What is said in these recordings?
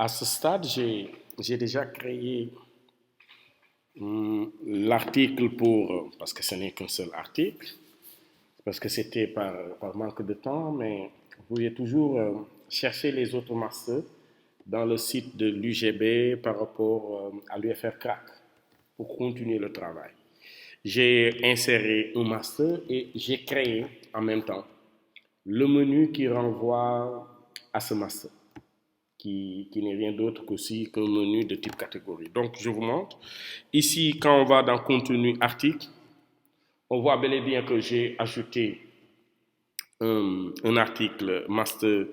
À ce stade, j'ai déjà créé l'article parce que ce n'est qu'un seul article, parce que c'était par manque de temps, mais vous pouvez toujours chercher les autres masters dans le site de l'UGB par rapport à l'UFR CRAC pour continuer le travail. J'ai inséré un master et j'ai créé en même temps le menu qui renvoie à ce master, qui n'est rien d'autre qu'aussi qu'un menu de type catégorie. Donc, je vous montre. Ici, quand on va dans contenu article, on voit bel et bien que j'ai ajouté un article master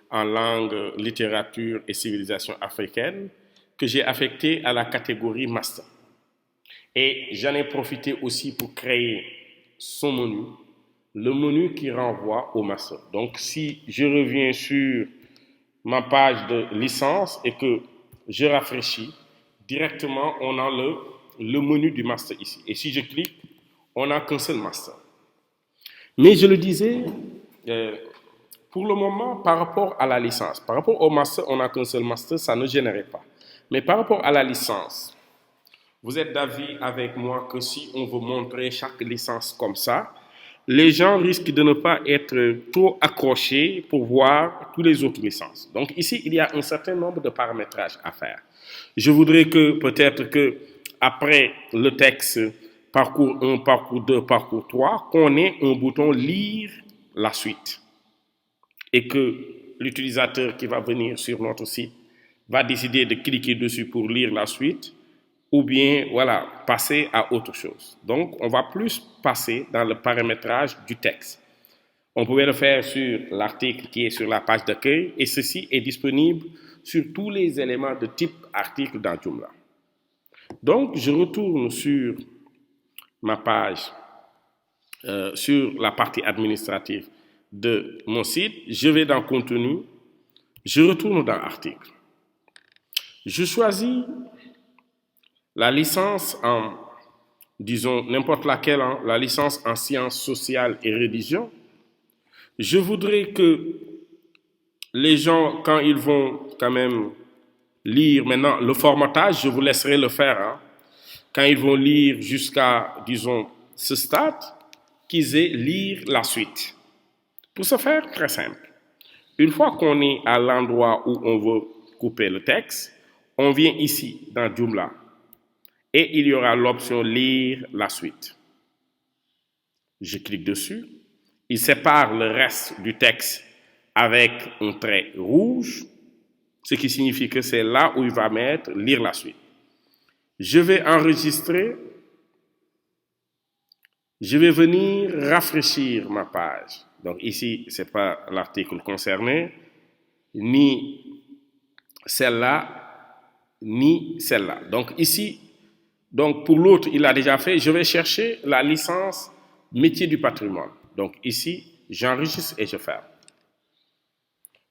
en langue, littérature et civilisation africaine que j'ai affecté à la catégorie master. Et j'en ai profité aussi pour créer son menu, le menu qui renvoie au master. Donc, si je reviens sur ma page de licence et que je rafraîchis, directement, on a le menu du master ici. Et si je clique, on n'a qu'un seul master. Mais je le disais, euh, pour le moment, par rapport à la licence, par rapport au master, on n'a qu'un seul master, ça ne gênerait pas. Mais par rapport à la licence, vous êtes d'avis avec moi que si on veut montrer chaque licence comme ça, les gens risquent de ne pas être trop accrochés pour voir tous les autres licences. Donc ici, il y a un certain nombre de paramétrages à faire. Je voudrais que peut-être que après le texte parcours 1, parcours 2, parcours 3, qu'on ait un bouton lire la suite et que l'utilisateur qui va venir sur notre site va décider de cliquer dessus pour lire la suite ou bien voilà, passer à autre chose. Donc, on va plus passer dans le paramétrage du texte. On pouvait le faire sur l'article qui est sur la page d'accueil et ceci est disponible sur tous les éléments de type article dans Joomla. Donc, je retourne sur ma page, sur la partie administrative de mon site. Je vais dans contenu, je retourne dans article. Je choisis la licence en, disons, n'importe laquelle, hein, la licence en sciences sociales et religion. Je voudrais que les gens, quand ils vont quand même lire maintenant le formatage, je vous laisserai le faire, hein, quand ils vont lire jusqu'à, disons, ce stade, qu'ils aient lire la suite. Pour ce faire, très simple. Une fois qu'on est à l'endroit où on veut couper le texte, on vient ici dans Joomla et il y aura l'option lire la suite. Je clique dessus. Il sépare le reste du texte avec un trait rouge, ce qui signifie que c'est là où il va mettre lire la suite. Je vais enregistrer. Je vais venir rafraîchir ma page. Donc ici, ce n'est pas l'article concerné, ni celle-là, ni celle-là. Donc ici, donc pour l'autre, il a déjà fait. Je vais chercher la licence métier du patrimoine. Donc ici, j'enregistre et je ferme.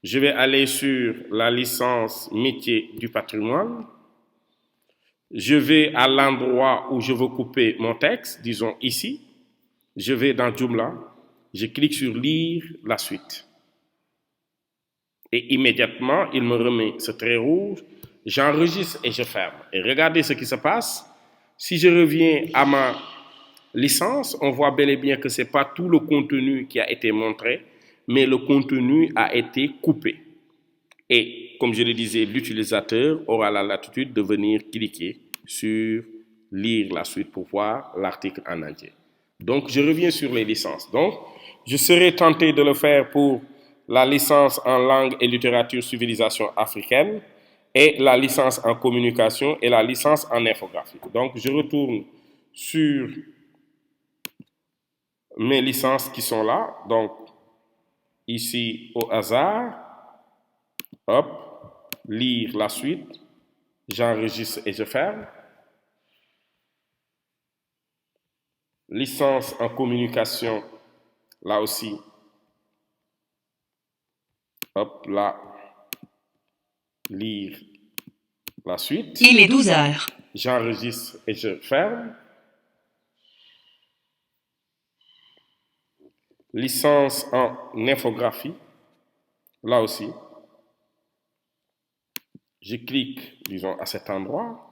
Je vais aller sur la licence métier du patrimoine. Je vais à l'endroit où je veux couper mon texte, disons ici. Je vais dans Joomla. Je clique sur lire la suite. Et immédiatement, il me remet ce trait rouge. J'enregistre et je ferme. Et regardez ce qui se passe. Si je reviens à ma licence, on voit bel et bien que ce n'est pas tout le contenu qui a été montré, mais le contenu a été coupé. Et comme je le disais, l'utilisateur aura la latitude de venir cliquer sur lire la suite pour voir l'article en entier. Donc, je reviens sur les licences. Donc, je serais tenté de le faire pour la licence en langue et littérature civilisation africaine et la licence en communication et la licence en infographie. Donc, je retourne sur mes licences qui sont là. Donc, ici, au hasard, hop, lire la suite, j'enregistre et je ferme. Licence en communication, là aussi, hop, là, lire la suite. Il est 12 heures. J'enregistre et je ferme. Licence en infographie, là aussi. je clique, disons, à cet endroit,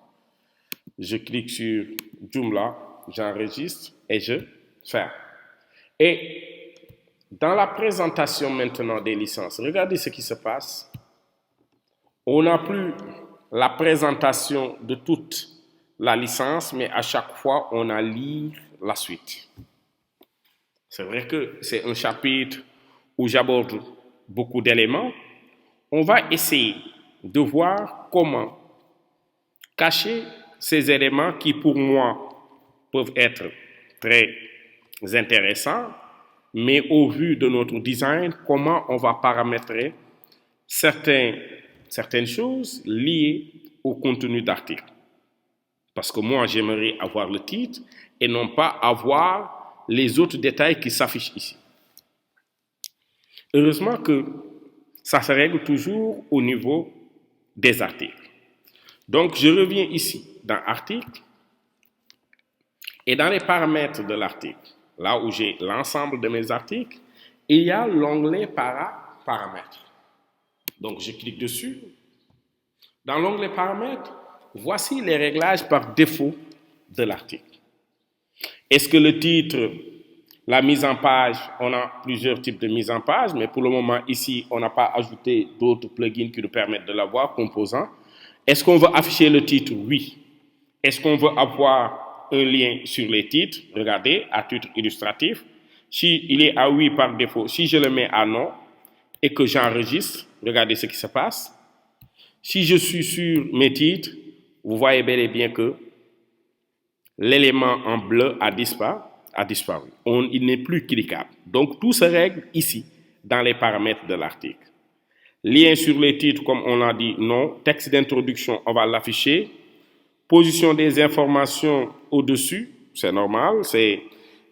je clique sur Joomla, j'enregistre et je ferme. Et dans la présentation maintenant des licences, regardez ce qui se passe. On n'a plus la présentation de toute la licence, mais à chaque fois, on a à lire la suite. C'est vrai que c'est un chapitre où j'aborde beaucoup d'éléments. On va essayer de voir comment cacher ces éléments qui, pour moi, peuvent être très intéressants, mais au vu de notre design, comment on va paramétrer certaines choses liées au contenu d'article. Parce que moi, j'aimerais avoir le titre et non pas avoir les autres détails qui s'affichent ici. Heureusement que ça se règle toujours au niveau des articles. Donc, je reviens ici dans Article et dans les paramètres de l'article, là où j'ai l'ensemble de mes articles, il y a l'onglet Paramètres. Donc, je clique dessus. Dans l'onglet Paramètres, voici les réglages par défaut de l'article. Est-ce que le titre, la mise en page, on a plusieurs types de mise en page, mais pour le moment, ici, on n'a pas ajouté d'autres plugins qui nous permettent de l'avoir, composants. Est-ce qu'on veut afficher le titre? Oui. Est-ce qu'on veut avoir un lien sur les titres? Regardez, à titre illustratif. Si il est à oui par défaut, si je le mets à non et que j'enregistre, regardez ce qui se passe. Si je suis sur mes titres, vous voyez bel et bien que l'élément en bleu a disparu. Il n'est plus cliquable. Donc, tout se règle ici, dans les paramètres de l'article. Lien sur les titres, comme on l'a dit, non. Texte d'introduction, on va l'afficher. Position des informations au-dessus, c'est normal.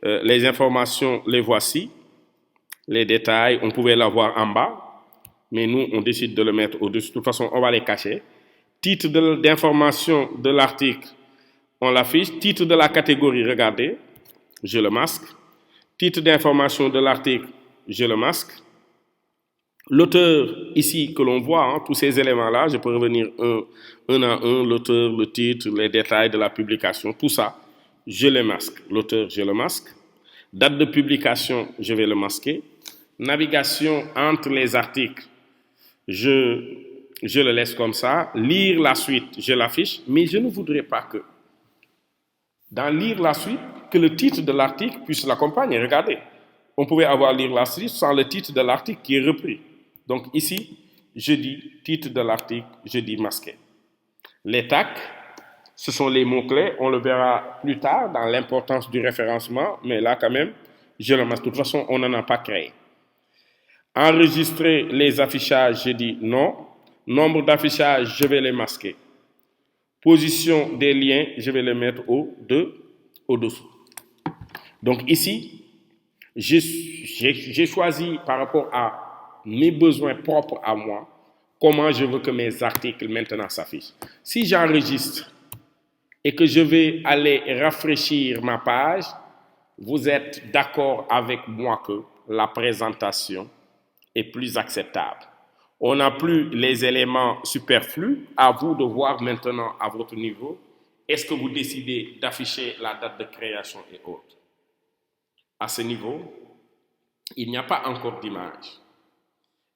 Les informations, les voici. Les détails, on pouvait l'avoir en bas. Mais nous, on décide de le mettre au-dessus. De toute façon, on va les cacher. Titre d'information de l'article, on l'affiche. Titre de la catégorie, regardez, je le masque. Titre d'information de l'article, je le masque. L'auteur, ici, que l'on voit, hein, tous ces éléments-là, je peux revenir un à un, l'auteur, le titre, les détails de la publication, tout ça, je les masque. L'auteur, je le masque. Date de publication, je vais le masquer. Navigation entre les articles, je le laisse comme ça. Lire la suite, je l'affiche, mais je ne voudrais pas que, dans lire la suite, que le titre de l'article puisse l'accompagner. Regardez, on pouvait avoir lire la suite sans le titre de l'article qui est repris. Donc ici, je dis titre de l'article, je dis masqué. Les tags, ce sont les mots-clés, on le verra plus tard dans l'importance du référencement, mais là quand même, je le masque. De toute façon, on n'en a pas créé. Enregistrer les affichages, je dis non. Nombre d'affichages, je vais les masquer. Position des liens, je vais les mettre au-dessous. Donc ici, j'ai choisi par rapport à mes besoins propres à moi, comment je veux que mes articles maintenant s'affichent. Si j'enregistre et que je vais aller rafraîchir ma page, vous êtes d'accord avec moi que la présentation est plus acceptable. On n'a plus les éléments superflus. À vous de voir maintenant à votre niveau. Est-ce que vous décidez d'afficher la date de création et autres? À ce niveau, il n'y a pas encore d'image.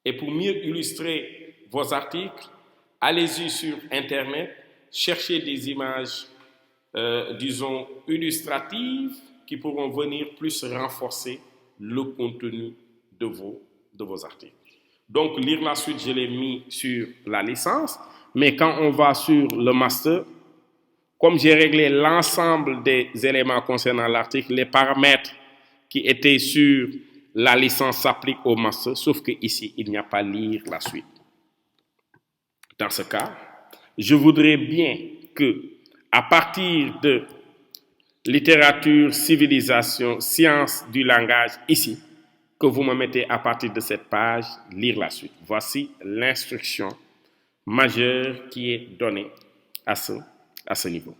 Et pour mieux illustrer vos articles, allez-y sur Internet, cherchez des images, disons, illustratives qui pourront venir plus renforcer le contenu de vos articles. Donc, lire la suite, je l'ai mis sur la licence, mais quand on va sur le master, comme j'ai réglé l'ensemble des éléments concernant l'article, les paramètres qui étaient sur la licence s'appliquent au master, sauf qu'ici, il n'y a pas lire la suite. Dans ce cas, je voudrais bien que, à partir de littérature, civilisation, sciences du langage, ici, que vous me mettez à partir de cette page, lire la suite. Voici l'instruction majeure qui est donnée à ce niveau.